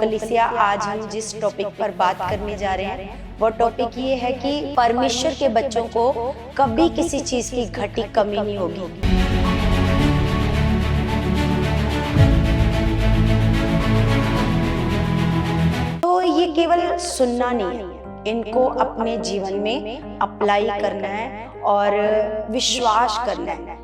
कलीसिया आज हम जिस टॉपिक पर बात करने जा रहे हैं वो टॉपिक ये है कि परमेश्वर के बच्चों को कभी किसी चीज की घटी कमी नहीं होगी। तो ये केवल सुनना नहीं है, इनको अपने जीवन में अप्लाई करना है और विश्वास करना है।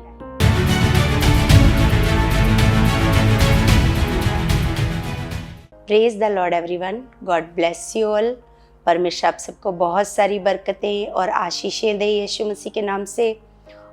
Praise the Lord everyone, God bless you all. परमेश्वर आप सबको बहुत सारी बरकतें और आशीषें दे यीशु मसीह के नाम से,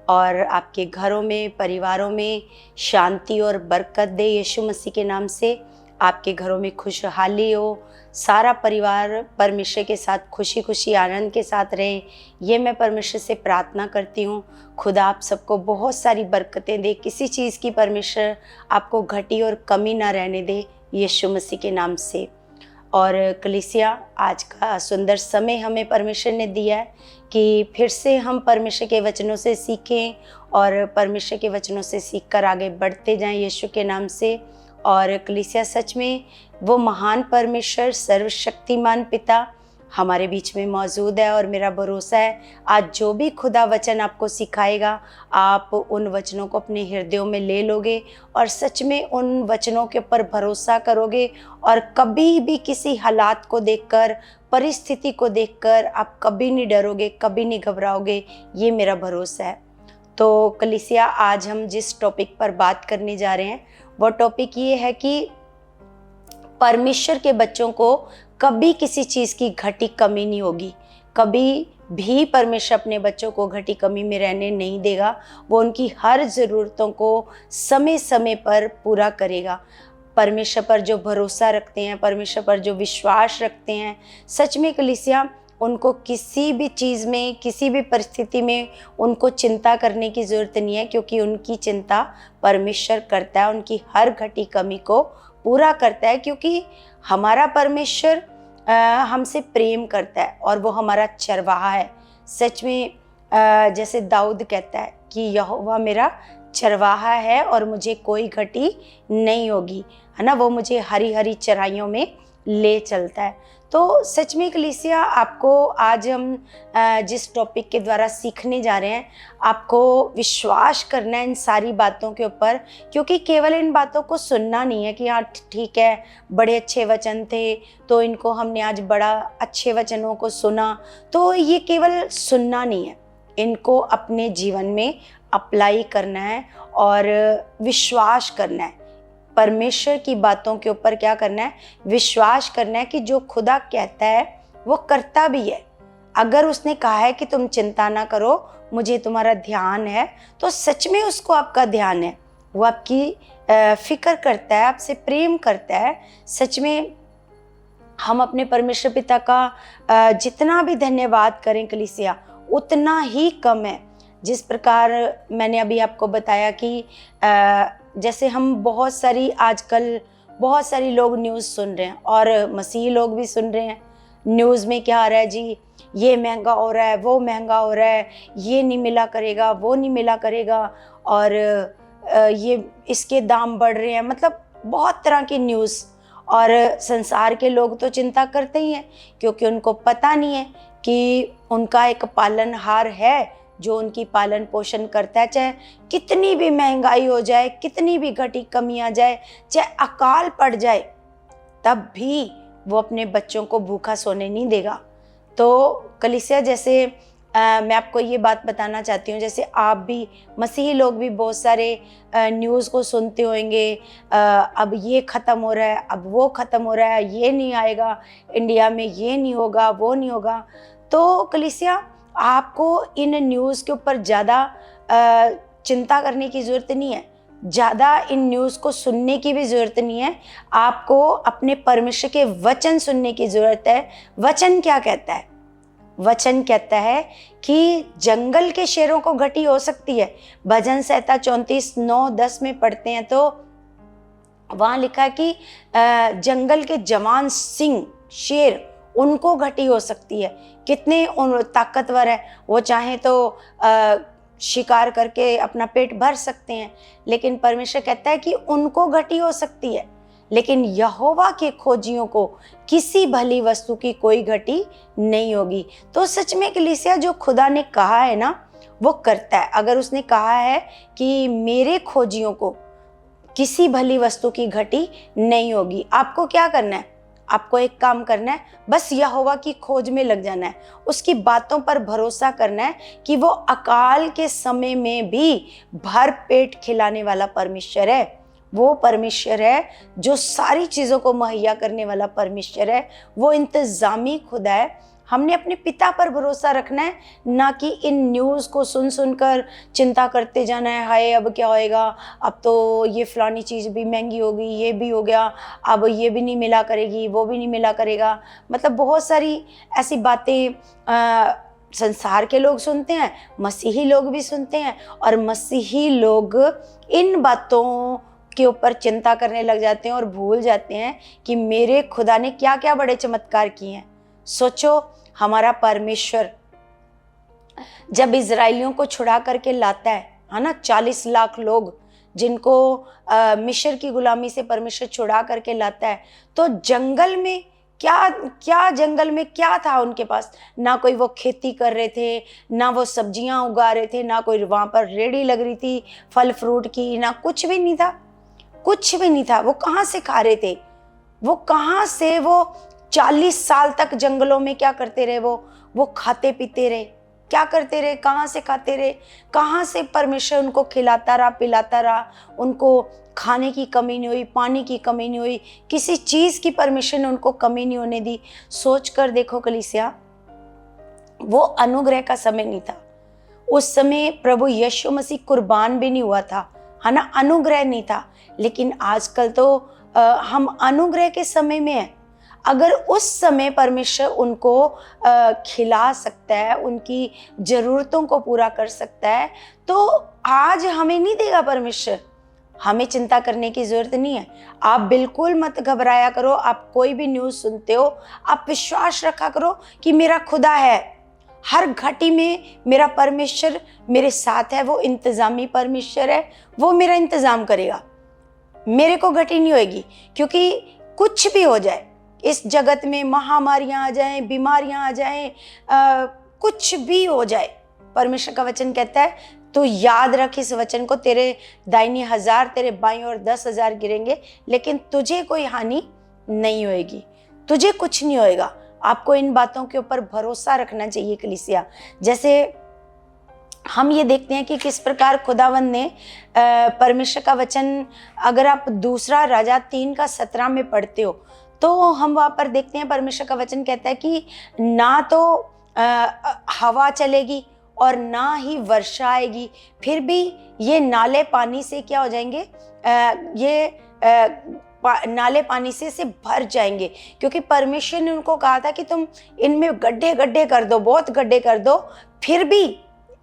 और आपके घरों में, परिवारों में शांति और बरकत दे यीशु मसीह के नाम से। आपके घरों में खुशहाली हो, सारा परिवार परमेश्वर के साथ खुशी खुशी आनंद के साथ रहे, ये मैं परमेश्वर से प्रार्थना करती हूँ। खुदा आप सबको बहुत सारी बरकतें दे, किसी चीज़ की परमेश्वर आपको घटी और कमी ना रहने दे यीशु मसीह के नाम से। और कलीसिया, आज का सुंदर समय हमें परमेश्वर ने दिया है कि फिर से हम परमेश्वर के वचनों से सीखें और परमेश्वर के वचनों से सीखकर आगे बढ़ते जाएं यीशु के नाम से। और कलीसिया, सच में वो महान परमेश्वर, सर्वशक्तिमान पिता हमारे बीच में मौजूद है, और मेरा भरोसा है आज जो भी खुदा वचन आपको सिखाएगा, आप उन वचनों को अपने हृदयों में ले लोगे और सच में उन वचनों के ऊपर भरोसा करोगे, और कभी भी किसी हालात को देखकर, परिस्थिति को देखकर आप कभी नहीं डरोगे, कभी नहीं घबराओगे, ये मेरा भरोसा है। तो कलीसिया, आज हम जिस टॉपिक पर बात करने जा रहे हैं वो टॉपिक ये है कि परमेश्वर के बच्चों को कभी किसी चीज़ की घटी कमी नहीं होगी। कभी भी परमेश्वर अपने बच्चों को घटी कमी में रहने नहीं देगा। वो उनकी हर ज़रूरतों को समय समय पर पूरा करेगा। परमेश्वर पर जो भरोसा रखते हैं, परमेश्वर पर जो विश्वास रखते हैं, सच में कलीसिया, उनको किसी भी चीज़ में, किसी भी परिस्थिति में उनको चिंता करने की ज़रूरत नहीं है, क्योंकि उनकी चिंता परमेश्वर करता है, उनकी हर घटी कमी को पूरा करता है। क्योंकि हमारा परमेश्वर हमसे प्रेम करता है और वो हमारा चरवाहा है। सच में जैसे दाऊद कहता है कि यहोवा मेरा चरवाहा है और मुझे कोई घटी नहीं होगी, है ना। वो मुझे हरी हरी चराइयों में ले चलता है। तो सच में कलीसिया, आपको आज हम जिस टॉपिक के द्वारा सीखने जा रहे हैं, आपको विश्वास करना है इन सारी बातों के ऊपर, क्योंकि केवल इन बातों को सुनना नहीं है कि हाँ ठीक है, बड़े अच्छे वचन थे तो इनको हमने आज बड़ा अच्छे वचनों को सुना। तो ये केवल सुनना नहीं है, इनको अपने जीवन में अप्लाई करना है और विश्वास करना है। परमेश्वर की बातों के ऊपर क्या करना है? विश्वास करना है कि जो खुदा कहता है वो करता भी है। अगर उसने कहा है कि तुम चिंता ना करो, मुझे तुम्हारा ध्यान है, तो सच में उसको आपका ध्यान है। वो आपकी फिक्र करता है, आपसे प्रेम करता है। सच में हम अपने परमेश्वर पिता का जितना भी धन्यवाद करें कलीसिया, उतना ही कम है। जिस प्रकार मैंने अभी आपको बताया कि जैसे हम बहुत सारी लोग न्यूज़ सुन रहे हैं, और मसीही लोग भी सुन रहे हैं। न्यूज़ में क्या आ रहा है जी? ये महंगा हो रहा है, वो महंगा हो रहा है, ये नहीं मिला करेगा, वो नहीं मिला करेगा, और ये इसके दाम बढ़ रहे हैं। मतलब बहुत तरह की न्यूज़। और संसार के लोग तो चिंता करते ही हैं, क्योंकि उनको पता नहीं है कि उनका एक पालनहार है जो उनकी पालन पोषण करता है। चाहे कितनी भी महंगाई हो जाए, कितनी भी घटी कमी आ जाए, चाहे अकाल पड़ जाए, तब भी वो अपने बच्चों को भूखा सोने नहीं देगा। तो कलीसिया, जैसे मैं आपको ये बात बताना चाहती हूँ, जैसे आप भी, मसीही लोग भी बहुत सारे न्यूज़ को सुनते होंगे। अब ये ख़त्म हो रहा है, अब वो ख़त्म हो रहा है, ये नहीं आएगा इंडिया में, ये नहीं होगा, वो नहीं होगा। तो कलीसिया, आपको इन न्यूज़ के ऊपर ज़्यादा चिंता करने की ज़रूरत नहीं है, ज़्यादा इन न्यूज़ को सुनने की भी ज़रूरत नहीं है। आपको अपने परमेश्वर के वचन सुनने की ज़रूरत है। वचन क्या कहता है? वचन कहता है कि जंगल के शेरों को घटी हो सकती है। भजन संहिता 34:9-10 में पढ़ते हैं तो वहाँ लिखा है कि जंगल के जवान सिंह, शेर, उनको घटी हो सकती है। कितने ताकतवर है वो, चाहे तो शिकार करके अपना पेट भर सकते हैं, लेकिन परमेश्वर कहता है कि उनको घटी हो सकती है। लेकिन यहोवा के खोजियों को किसी भली वस्तु की कोई घटी नहीं होगी। तो सच में कलीसिया, जो खुदा ने कहा है ना वो करता है। अगर उसने कहा है कि मेरे खोजियों को किसी भली वस्तु की घटी नहीं होगी, आपको क्या करना है? आपको एक काम करना है, बस यहोवा की खोज में लग जाना है, उसकी बातों पर भरोसा करना है कि वो अकाल के समय में भी भर पेट खिलाने वाला परमेश्वर है। वो परमेश्वर है जो सारी चीज़ों को मुहैया करने वाला परमेश्वर है। वो इंतज़ामी खुदा है। हमने अपने पिता पर भरोसा रखना है, ना कि इन न्यूज़ को सुन सुनकर चिंता करते जाना है, हाय अब क्या होएगा, अब तो ये फलानी चीज़ भी महंगी हो गई, ये भी हो गया, अब ये भी नहीं मिला करेगी, वो भी नहीं मिला करेगा। मतलब बहुत सारी ऐसी बातें संसार के लोग सुनते हैं, मसीही लोग भी सुनते हैं, और मसीही लोग इन बातों के ऊपर चिंता करने लग जाते हैं और भूल जाते हैं कि मेरे खुदा ने क्या क्या बड़े चमत्कार किए हैं। सोचो, हमारा परमेश्वर जब इजराइलियों को छुड़ा करके लाता है ना, 40 लाख लोग जिनको मिस्र की गुलामी से परमेश्वर छुड़ा करके लाता है, तो जंगल में जंगल में क्या था उनके पास? ना कोई वो खेती कर रहे थे, ना वो सब्जियां उगा रहे थे, ना कोई वहां पर रेड़ी लग रही थी फल फ्रूट की, ना कुछ भी नहीं था, कुछ भी नहीं था। वो कहाँ से खा रहे थे? वो कहाँ से? वो 40 साल तक जंगलों में क्या करते रहे? वो खाते पीते रहे। क्या करते रहे? कहाँ से खाते रहे? कहाँ से परमेश्वर उनको खिलाता रहा, पिलाता रहा? उनको खाने की कमी नहीं हुई, पानी की कमी नहीं हुई, किसी चीज़ की परमेश्वर ने उनको कमी नहीं होने दी। सोच कर देखो कलीसिया, वो अनुग्रह का समय नहीं था। उस समय प्रभु यीशु मसीह कुर्बान भी नहीं हुआ था, है ना, अनुग्रह नहीं था। लेकिन आजकल तो हम अनुग्रह के समय में हैं। अगर उस समय परमेश्वर उनको खिला सकता है, उनकी ज़रूरतों को पूरा कर सकता है, तो आज हमें नहीं देगा परमेश्वर? हमें चिंता करने की ज़रूरत नहीं है। आप बिल्कुल मत घबराया करो। आप कोई भी न्यूज़ सुनते हो, आप विश्वास रखा करो कि मेरा खुदा है, हर घड़ी में मेरा परमेश्वर मेरे साथ है। वो इंतज़ामी परमेश्वर है, वो मेरा इंतज़ाम करेगा, मेरे को घटी नहीं होएगी। क्योंकि कुछ भी हो जाए इस जगत में, महामारियां आ जाएं, बीमारियां आ जाएं, कुछ भी हो जाए, परमेश्वर का वचन कहता है तो याद रख इस वचन को, तेरे दाहिनी 1000 तेरे बाईं ओर 10,000 गिरेंगे, लेकिन तुझे कोई हानि नहीं होएगी, तुझे कुछ नहीं होएगा। आपको इन बातों के ऊपर भरोसा रखना चाहिए कलीसिया। जैसे हम ये देखते हैं कि किस प्रकार खुदावंद ने परमेश्वर का वचन, अगर आप दूसरा राजा 3:17 में पढ़ते हो, तो हम वहाँ पर देखते हैं परमेश्वर का वचन कहता है कि ना तो हवा चलेगी और ना ही वर्षा आएगी, फिर भी ये नाले पानी से क्या हो जाएंगे? नाले पानी से भर जाएंगे। क्योंकि परमेश्वर ने उनको कहा था कि तुम इनमें गड्ढे गड्ढे कर दो, बहुत गड्ढे कर दो, फिर भी,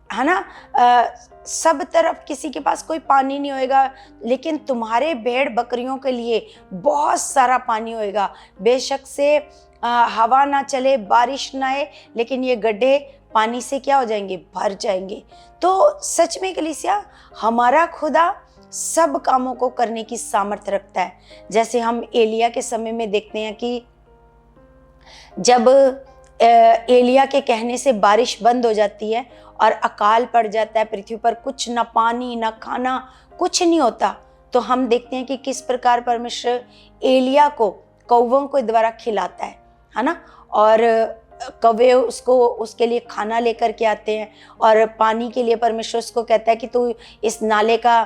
है ना, सब तरफ किसी के पास कोई पानी नहीं होएगा, लेकिन तुम्हारे भेड़ बकरियों के लिए बहुत सारा पानी होएगा। बेशक से हवा ना चले, बारिश ना आए, लेकिन ये गड्ढे पानी से क्या हो जाएंगे? भर जाएंगे। तो सच में कलीसिया, हमारा खुदा सब कामों को करने की सामर्थ्य रखता है। जैसे हम एलिया के समय में देखते हैं कि जब एलिया के कहने से बारिश बंद हो जाती है और अकाल पड़ जाता है पृथ्वी पर, कुछ ना पानी ना खाना, कुछ नहीं होता, तो हम देखते हैं कि किस प्रकार परमेश्वर एलिया को कौवों के द्वारा खिलाता है ना, और कौवे उसके लिए खाना लेकर के आते हैं, और पानी के लिए परमेश्वर उसको कहता है कि तू इस नाले का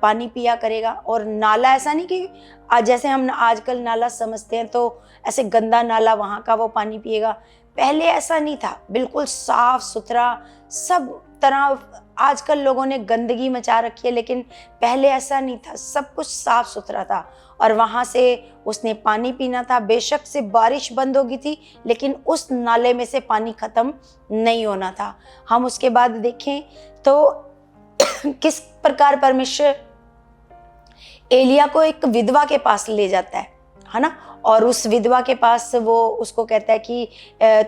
पानी पिया करेगा। और नाला ऐसा नहीं कि जैसे हम आजकल नाला समझते हैं तो ऐसे गंदा नाला वहाँ का वो पानी पिएगा। पहले ऐसा नहीं था, बिल्कुल साफ सुथरा, सब तरह। आजकल लोगों ने गंदगी मचा रखी है, लेकिन पहले ऐसा नहीं था, सब कुछ साफ सुथरा था, और वहाँ से उसने पानी पीना था। बेशक से बारिश बंद हो गई थी, लेकिन उस नाले में से पानी खत्म नहीं होना था। हम उसके बाद देखें तो किस प्रकार परमेश्वर एलिया को एक विधवा के पास ले जाता है है ना। और उस विधवा के पास वो उसको कहता है कि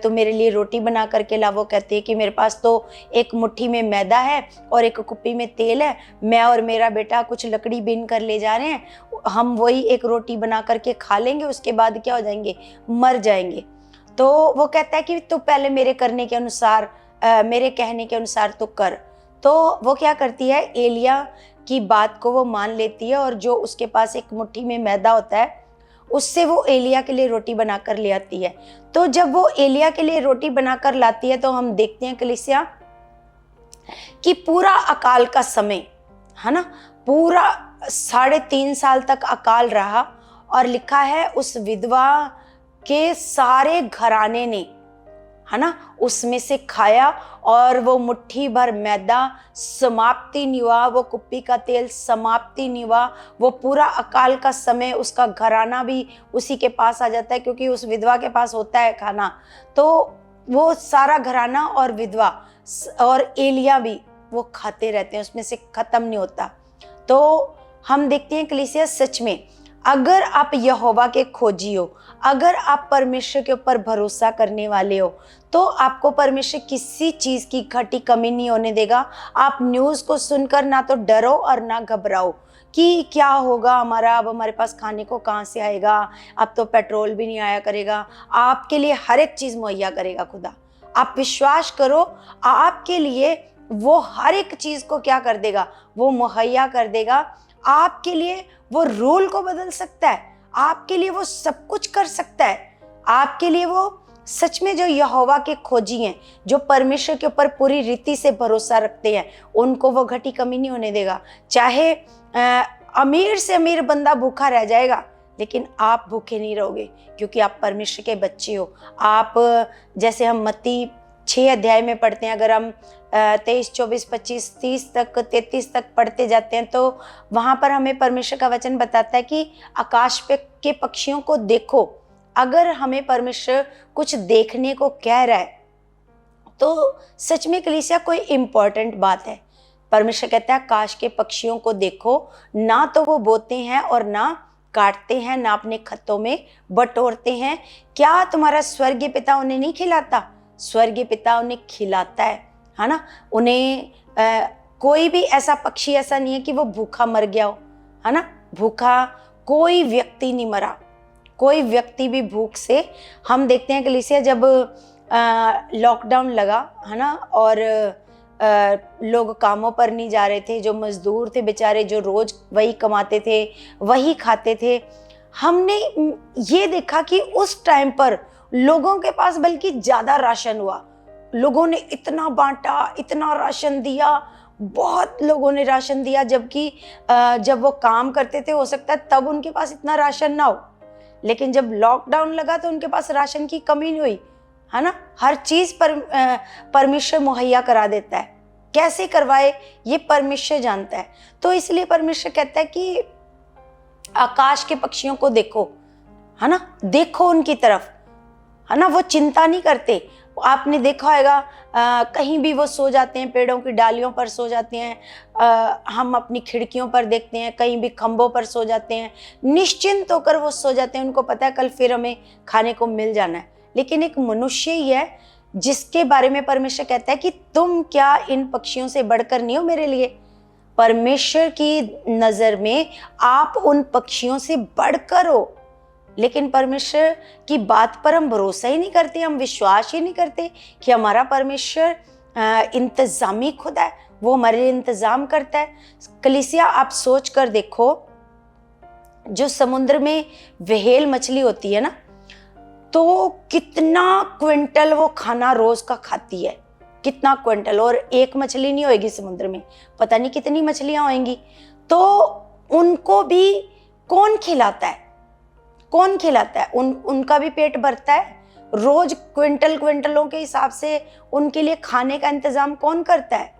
तुम मेरे लिए रोटी बना करके ला। वो कहती है कि मेरे पास तो एक मुट्ठी में मैदा है और एक कुप्पी में तेल है, मैं और मेरा बेटा कुछ लकड़ी बीन कर ले जा रहे हैं, हम वही एक रोटी बना करके खा लेंगे, उसके बाद क्या हो जाएंगे, मर जाएंगे। तो वो कहता है कि तू पहले मेरे करने के अनुसार, मेरे कहने के अनुसार तो कर। तो वो क्या करती है, एलिया की बात को वो मान लेती है और जो उसके पास एक मुट्ठी में मैदा होता है उससे वो एलिया के लिए रोटी बनाकर ले आती है। तो जब वो एलिया के लिए रोटी बनाकर लाती है तो हम देखते हैं कलीसिया कि पूरा अकाल का समय, है ना, पूरा 3.5 साल तक अकाल रहा। और लिखा है उस विधवा के सारे घराने ने, है ना, उसमें से खाया और वो मुट्ठी भर मैदा समाप्ति नहीं हुआ, वो कुप्पी का तेल समाप्ति नहीं हुआ। वो पूरा अकाल का समय उसका घराना भी उसी के पास आ जाता है, क्योंकि उस विधवा के पास होता है खाना। तो वो सारा घराना और विधवा और एलिया भी वो खाते रहते हैं, उसमें से खत्म नहीं होता। तो हम देखते हैं कलीसिया, सच में अगर आप यहोवा के खोजी हो, अगर आप परमेश्वर के ऊपर भरोसा करने वाले हो, तो आपको परमेश्वर किसी चीज़ की घटी कमी नहीं होने देगा। आप न्यूज़ को सुनकर ना तो डरो और ना घबराओ कि क्या होगा हमारा, अब हमारे पास खाने को कहाँ से आएगा, अब तो पेट्रोल भी नहीं आया करेगा। आपके लिए हर एक चीज़ मुहैया करेगा खुदा। आप विश्वास करो, आपके लिए वो हर एक चीज़ को क्या कर देगा, वो मुहैया कर देगा। आपके लिए वो रूल को बदल सकता है, आपके लिए वो सब कुछ कर सकता है। आपके लिए वो सच में जो यहोवा के खोजी हैं, जो परमेश्वर के ऊपर पूरी रीति से भरोसा रखते हैं, उनको वो घटी कमी नहीं होने देगा। चाहे अमीर से अमीर बंदा भूखा रह जाएगा, लेकिन आप भूखे नहीं रहोगे, क्योंकि आप परमेश्वर के बच्चे हो। आप, जैसे हम मत्ती 6 अध्याय में पढ़ते हैं, अगर हम 23, 24, 25, 30 तक, 33 तक पढ़ते जाते हैं, तो वहाँ पर हमें परमेश्वर का वचन बताता है कि आकाश पे के पक्षियों को देखो। अगर हमें परमेश्वर कुछ देखने को कह रहा है तो सच में कलीसिया कोई इम्पोर्टेंट बात है। परमेश्वर कहता है आकाश के पक्षियों को देखो, ना तो वो बोते हैं और ना काटते हैं, ना अपने खत्तों में बटोरते हैं, क्या तुम्हारा स्वर्गीय पिता उन्हें नहीं खिलाता? स्वर्गीय पिता उन्हें खिलाता है ना। उन्हें कोई भी ऐसा पक्षी ऐसा नहीं है कि वो भूखा मर गया हो, है ना। भूखा कोई व्यक्ति नहीं मरा, कोई व्यक्ति भी भूख से। हम देखते हैं कलीसिया, जब लॉकडाउन लगा, है ना, और लोग कामों पर नहीं जा रहे थे, जो मजदूर थे बेचारे, जो रोज वही कमाते थे वही खाते थे, हमने ये देखा कि उस टाइम पर लोगों के पास बल्कि ज्यादा राशन हुआ। लोगों ने इतना बांटा, इतना राशन दिया, बहुत लोगों ने राशन दिया, जबकि जब वो काम करते थे हो सकता है तब उनके पास इतना राशन ना हो, लेकिन जब लॉकडाउन लगा तो उनके पास राशन की कमी नहीं हुई, है ना। हर चीज परमेश्वर मुहैया करा देता है, कैसे करवाए ये परमेश्वर जानता है। तो इसलिए परमेश्वर कहता है कि आकाश के पक्षियों को देखो, है ना, देखो उनकी तरफ, है ना। वो चिंता नहीं करते। आपने देखा होगा कहीं भी वो सो जाते हैं, पेड़ों की डालियों पर सो जाते हैं, हम अपनी खिड़कियों पर देखते हैं, कहीं भी खंभों पर सो जाते हैं, निश्चिंत होकर वो सो जाते हैं। उनको पता है कल फिर हमें खाने को मिल जाना है। लेकिन एक मनुष्य ही है जिसके बारे में परमेश्वर कहता है कि तुम क्या इन पक्षियों से बढ़कर नहीं हो मेरे लिए। परमेश्वर की नजर में आप उन पक्षियों से बढ़कर हो, लेकिन परमेश्वर की बात पर हम भरोसा ही नहीं करते, हम विश्वास ही नहीं करते कि हमारा परमेश्वर इंतजामी खुदा है, वो हमारे लिए इंतजाम करता है। कलीसिया, आप सोच कर देखो, जो समुद्र में व्हेल मछली होती है ना, तो कितना क्विंटल वो खाना रोज का खाती है, कितना क्विंटल। और एक मछली नहीं होगी समुद्र में, पता नहीं कितनी मछलियां होंगी। तो उनको भी कौन खिलाता है? कौन खिलाता है? उनका भी पेट भरता है। रोज क्विंटलों के हिसाब से उनके लिए खाने का इंतजाम कौन करता है?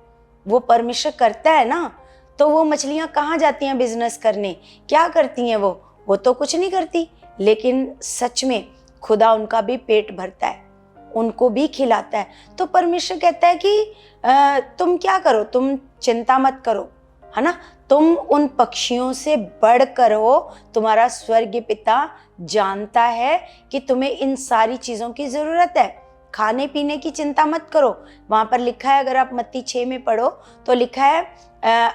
वो परमेश्वर करता है ना। तो वो मछलियां कहाँ जाती हैं बिजनेस करने? क्या करती हैं वो तो कुछ नहीं करती, लेकिन सच में खुदा उनका भी पेट भरता है, उनको भी खिलाता है। तो परमेश्वर कहता है कि तुम क्या करो, तुम चिंता मत करो, है ना। तुम उन पक्षियों से बढ़कर हो, तुम्हारा स्वर्गीय पिता जानता है कि तुम्हें इन सारी चीजों की जरूरत है। खाने पीने की चिंता मत करो। वहां पर लिखा है, अगर आप मत्ती 6 में पढ़ो तो लिखा है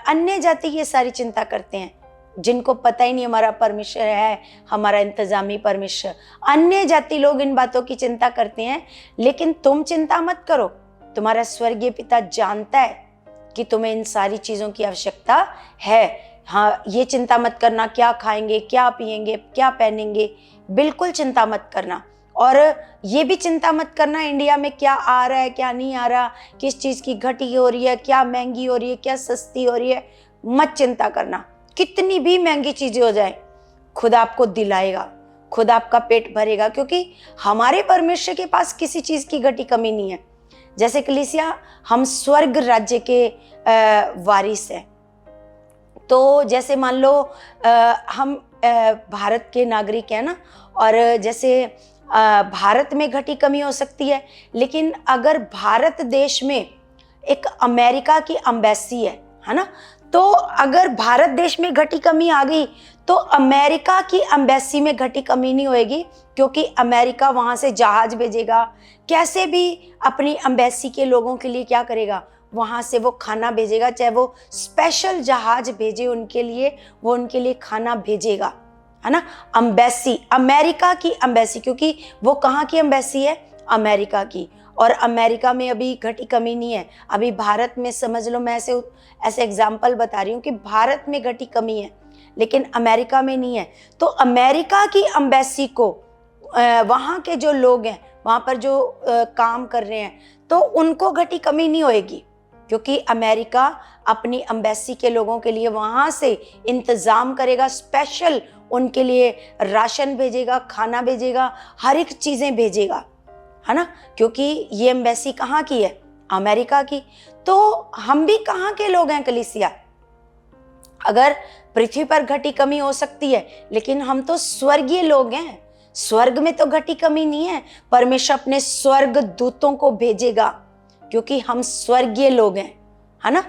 अन्य जाति ये सारी चिंता करते हैं, जिनको पता ही नहीं हमारा परमेश्वर है, हमारा इंतजामी परमेश्वर। अन्य जाति लोग इन बातों की चिंता करते हैं, लेकिन तुम चिंता मत करो। तुम्हारा स्वर्गीय पिता जानता है कि तुम्हें इन सारी चीजों की आवश्यकता है। हाँ, ये चिंता मत करना क्या खाएंगे, क्या पिएंगे, क्या पहनेंगे, बिल्कुल चिंता मत करना। और ये भी चिंता मत करना इंडिया में क्या आ रहा है, क्या नहीं आ रहा, किस चीज की घटी हो रही है, क्या महंगी हो रही है, क्या सस्ती हो रही है, मत चिंता करना। कितनी भी महंगी चीजें हो जाए, खुद आपको दिलाएगा, खुद आपका पेट भरेगा, क्योंकि हमारे परमेश्वर के पास किसी चीज की घटी कमी नहीं है। जैसे कलीसिया, हम स्वर्ग राज्य के वारिस हैं। तो जैसे मान लो हम भारत के नागरिक हैं ना, और जैसे भारत में घटी कमी हो सकती है, लेकिन अगर भारत देश में एक अमेरिका की एम्बेसी है ना, तो अगर भारत देश में घटी कमी आ गई तो अमेरिका की एम्बेसी में घटी कमी नहीं होएगी, क्योंकि अमेरिका वहां से जहाज भेजेगा, कैसे भी अपनी एम्बेसी के लोगों के लिए क्या करेगा, वहां से वो खाना भेजेगा, चाहे वो स्पेशल जहाज भेजे उनके लिए, वो उनके लिए खाना भेजेगा, है ना। एम्बेसी, अमेरिका की एम्बेसी, क्योंकि वो कहाँ की एम्बेसी है, अमेरिका की। और अमेरिका में अभी घटी कमी नहीं है। अभी भारत में समझ लो, मैं ऐसे एग्जाम्पल बता रही हूँ कि भारत में घटी कमी है, लेकिन अमेरिका में नहीं है। तो अमेरिका की एम्बेसी को वहाँ के जो लोग हैं, वहाँ पर जो काम कर रहे हैं, तो उनको घटी कमी नहीं होएगी, क्योंकि अमेरिका अपनी एम्बेसी के लोगों के लिए वहाँ से इंतज़ाम करेगा, स्पेशल उनके लिए राशन भेजेगा, खाना भेजेगा, हर एक चीज़ें भेजेगा, है ना, क्योंकि ये एम्बेसी कहाँ की है, अमेरिका की। तो हम भी कहाँ के लोग हैं कलीसिया? अगर पृथ्वी पर घटी कमी हो सकती है, लेकिन हम तो स्वर्गीय लोग हैं। स्वर्ग में तो घटी कमी नहीं है। परमेश्वर अपने स्वर्ग दूतों को भेजेगा, क्योंकि हम स्वर्गीय लोग हैं, है ना।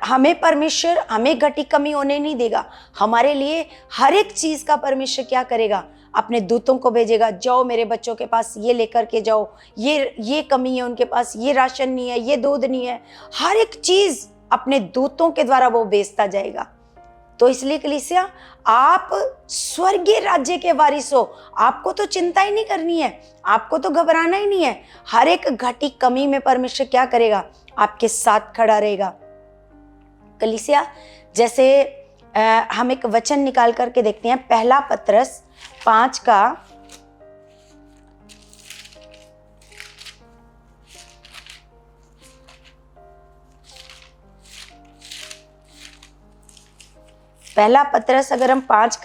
हमें परमेश्वर, हमें घटी कमी होने नहीं देगा। हमारे लिए हर एक चीज का परमेश्वर क्या करेगा, अपने दूतों को भेजेगा। जाओ मेरे बच्चों के पास ये लेकर के जाओ, ये कमी है उनके पास, ये राशन नहीं है, ये दूध नहीं है, हर एक चीज अपने दूतों के द्वारा वो भेजता जाएगा। तो इसलिए कलीसिया, आप स्वर्गीय राज्य के वारिस हो, आपको तो चिंता ही नहीं करनी है, आपको तो घबराना ही नहीं है। हर एक घटी कमी में परमेश्वर क्या करेगा, आपके साथ खड़ा रहेगा। कलीसिया, जैसे हम एक वचन निकाल करके देखते हैं, पहला पतरस 5 का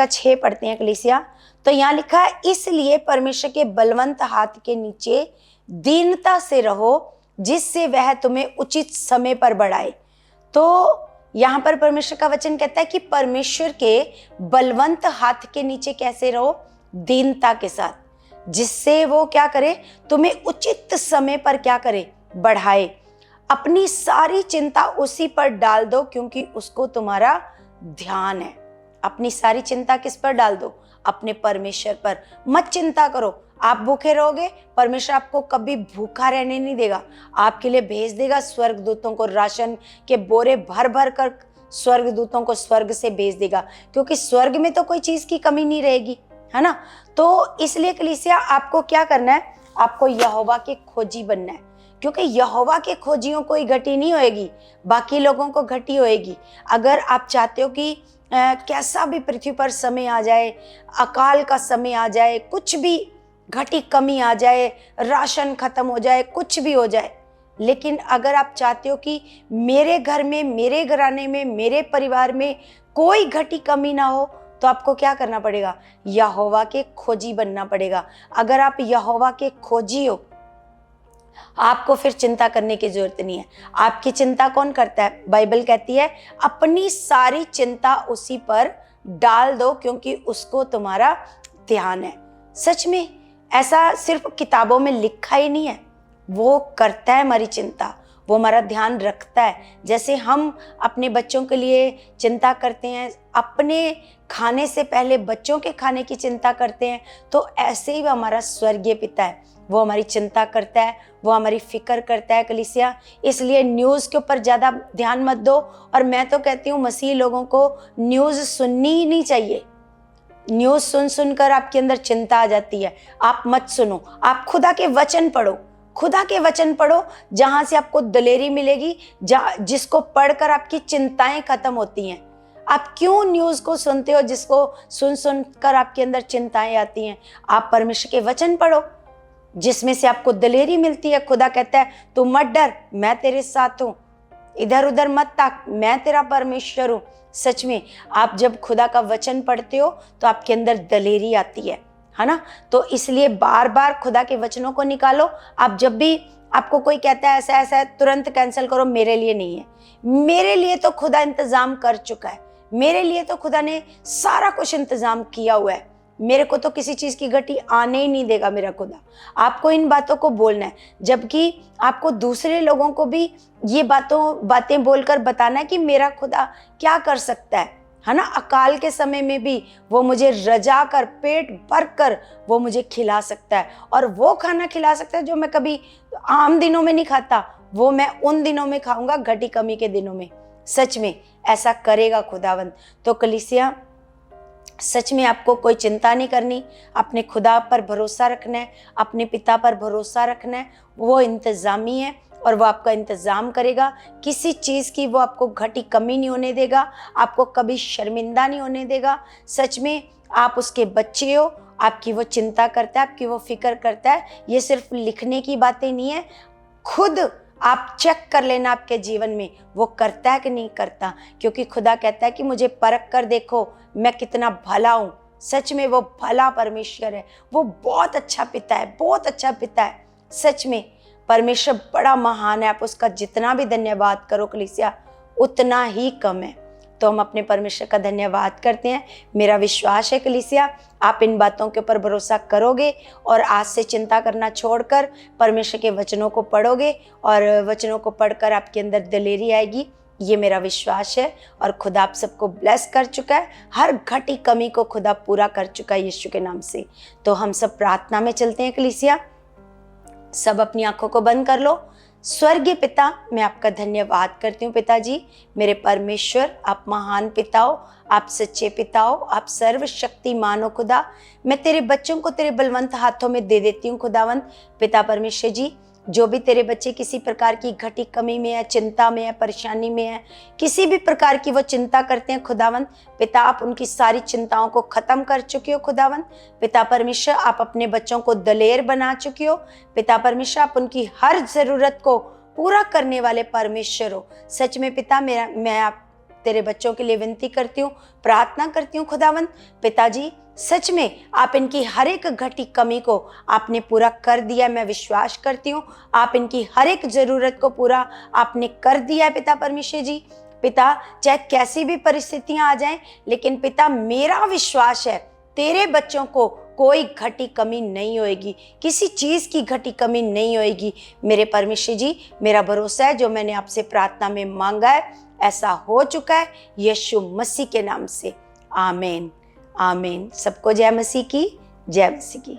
6 पढ़ते हैं कलीसिया, तो यहाँ लिखा है, इसलिए परमेश्वर के बलवंत हाथ के नीचे दीनता से रहो, जिससे वह तुम्हें उचित समय पर बढ़ाए। तो यहाँ पर परमेश्वर का वचन कहता है कि परमेश्वर के बलवंत हाथ के नीचे कैसे रहो, दीनता के साथ, जिससे वो क्या करे, तुम्हें उचित समय पर क्या करे, बढ़ाए। अपनी सारी चिंता उसी पर डाल दो, क्योंकि उसको तुम्हारा ध्यान है। अपनी सारी चिंता किस पर डाल दो, अपने परमेश्वर पर। मत चिंता करो, आप भूखे रहोगे, परमेश्वर आपको कभी भूखा रहने नहीं देगा। आपके लिए भेज देगा स्वर्गदूतों को, राशन के बोरे भर भर कर स्वर्गदूतों को स्वर्ग से भेज देगा, क्योंकि स्वर्ग में तो कोई चीज की कमी नहीं रहेगी, है ना। तो इसलिए कलीसिया, आपको क्या करना है, आपको यहोवा के खोजी बनना है, क्योंकि यहोवा के खोजियों को ही घटी नहीं होएगी, बाकी लोगों को घटी होएगी। अगर आप चाहते हो कि कैसा भी पृथ्वी पर समय आ जाए, अकाल का समय आ जाए, कुछ भी घटी कमी आ जाए, राशन खत्म हो जाए, कुछ भी हो जाए, लेकिन अगर आप चाहते हो कि मेरे घर में, मेरे घराने में, मेरे परिवार में कोई घटी कमी ना हो, तो आपको क्या करना पड़ेगा, यहोवा के खोजी बनना पड़ेगा। अगर आप यहोवा के खोजी हो, आपको फिर चिंता करने की जरूरत नहीं है। आपकी चिंता कौन करता है? बाइबल कहती है, अपनी सारी चिंता उसी पर डाल दो, क्योंकि उसको तुम्हारा ध्यान है। सच में ऐसा सिर्फ किताबों में लिखा ही नहीं है, वो करता है हमारी चिंता, वो हमारा ध्यान रखता है। जैसे हम अपने बच्चों के लिए चिंता करते हैं, अपने खाने से पहले बच्चों के खाने की चिंता करते हैं, तो ऐसे ही वो हमारा स्वर्गीय पिता है, वो हमारी चिंता करता है, वो हमारी फिक्र करता है कलीसिया। इसलिए न्यूज़ के ऊपर ज़्यादा ध्यान मत दो। और मैं तो कहती हूँ मसीह लोगों को न्यूज़ सुननी ही नहीं चाहिए। न्यूज़ सुन सुनकर आपके अंदर चिंता आ जाती है, आप मत सुनो। आप खुदा के वचन पढ़ो, खुदा के वचन पढ़ो, जहाँ से आपको दलेरी मिलेगी, जिसको पढ़कर आपकी चिंताएं खत्म होती हैं। आप क्यों न्यूज़ को सुनते हो जिसको सुन सुनकर आपके अंदर चिंताएं आती हैं? आप परमेश्वर के वचन पढ़ो, जिसमें से आपको दलेरी मिलती है। खुदा कहता है तू मत डर, मैं तेरे साथ हूँ, इधर उधर मत ताक, मैं तेरा परमेश्वर हूँ। सच में आप जब खुदा का वचन पढ़ते हो तो आपके अंदर दलेरी आती है ना। तो इसलिए बार बार खुदा के वचनों को निकालो। आप जब भी आपको कोई कहता है ऐसा ऐसा है, तुरंत कैंसिल करो, मेरे लिए नहीं है। मेरे लिए तो खुदा इंतजाम कर चुका है, मेरे लिए तो खुदा ने सारा कुछ इंतजाम किया हुआ है, मेरे को तो किसी चीज़ की घटी आने ही नहीं देगा मेरा खुदा। आपको इन बातों को बोलना है, जबकि आपको दूसरे लोगों को भी ये बातें बोलकर बताना है कि मेरा खुदा क्या कर सकता है ना। अकाल के समय में भी वो मुझे रजा कर, पेट भर कर वो मुझे खिला सकता है, और वो खाना खिला सकता है जो मैं कभी आम दिनों में नहीं खाता, वो मैं उन दिनों में खाऊंगा, घटी कमी के दिनों में। सच में ऐसा करेगा खुदावंद। तो कलीसिया, सच में आपको कोई चिंता नहीं करनी, अपने खुदा पर भरोसा रखना है, अपने पिता पर भरोसा रखना है। वो इंतजामी है और वो आपका इंतज़ाम करेगा। किसी चीज़ की वो आपको घटी कमी नहीं होने देगा, आपको कभी शर्मिंदा नहीं होने देगा। सच में आप उसके बच्चे हो, आपकी वो चिंता करता है, आपकी वो फिक्र करता है। ये सिर्फ लिखने की बातें नहीं है, खुद आप चेक कर लेना आपके जीवन में वो करता है कि नहीं करता, क्योंकि खुदा कहता है कि मुझे परख कर देखो मैं कितना भला हूँ। सच में वो भला परमेश्वर है, वो बहुत अच्छा पिता है, बहुत अच्छा पिता है। सच में परमेश्वर बड़ा महान है, आप उसका जितना भी धन्यवाद करो कलीसिया उतना ही कम है। तो हम अपने परमेश्वर का धन्यवाद करते हैं। मेरा विश्वास है कलीसिया आप इन बातों के ऊपर भरोसा करोगे और आज से चिंता करना छोड़कर परमेश्वर के वचनों को पढ़ोगे, और वचनों को पढ़कर आपके अंदर दलेरी आएगी। ये मेरा विश्वास है, और खुदा आप सबको ब्लेस कर चुका है, हर घटी कमी को खुदा पूरा कर चुका है यीशु के नाम से। तो हम सब प्रार्थना में चलते हैं कलीसिया। सब अपनी आंखों को बंद कर लो। स्वर्गीय पिता, मैं आपका धन्यवाद करती हूँ पिताजी, मेरे परमेश्वर, आप महान पिता हो, आप सच्चे पिता हो, आप सर्वशक्तिमान हो खुदा। मैं तेरे बच्चों को तेरे बलवंत हाथों में दे देती हूँ खुदावंत पिता परमेश्वर जी। जो भी तेरे बच्चे किसी प्रकार की घटी कमी में है, चिंता में है, परेशानी में है, किसी भी प्रकार की वो चिंता करते हैं खुदावंत पिता, आप उनकी सारी चिंताओं को खत्म कर चुके हो खुदावंत पिता परमेश्वर। आप अपने बच्चों को दलेर बना चुके हो पिता परमेश्वर, आप उनकी हर जरूरत को पूरा करने वाले परमेश्वर हो। सच में पिता, मैं आप तेरे बच्चों के लिए विनती करती हूँ, प्रार्थना करती हूँ खुदावंत पिताजी। सच में आप इनकी हर एक घटी कमी को आपने पूरा कर दिया, मैं विश्वास करती हूँ। आप इनकी हर एक जरूरत को पूरा आपने कर दिया है पिता परमेश्वर जी। पिता, चाहे कैसी भी परिस्थितियां आ जाएं, लेकिन पिता मेरा विश्वास है तेरे बच्चों को कोई घटी कमी नहीं होएगी, किसी चीज की घटी कमी नहीं होएगी मेरे परमेश्वर जी। मेरा भरोसा है जो मैंने आपसे प्रार्थना में मांगा है ऐसा हो चुका है यीशु मसीह के नाम से। आमीन आमीन। सबको जय मसीह की, जय मसीह की।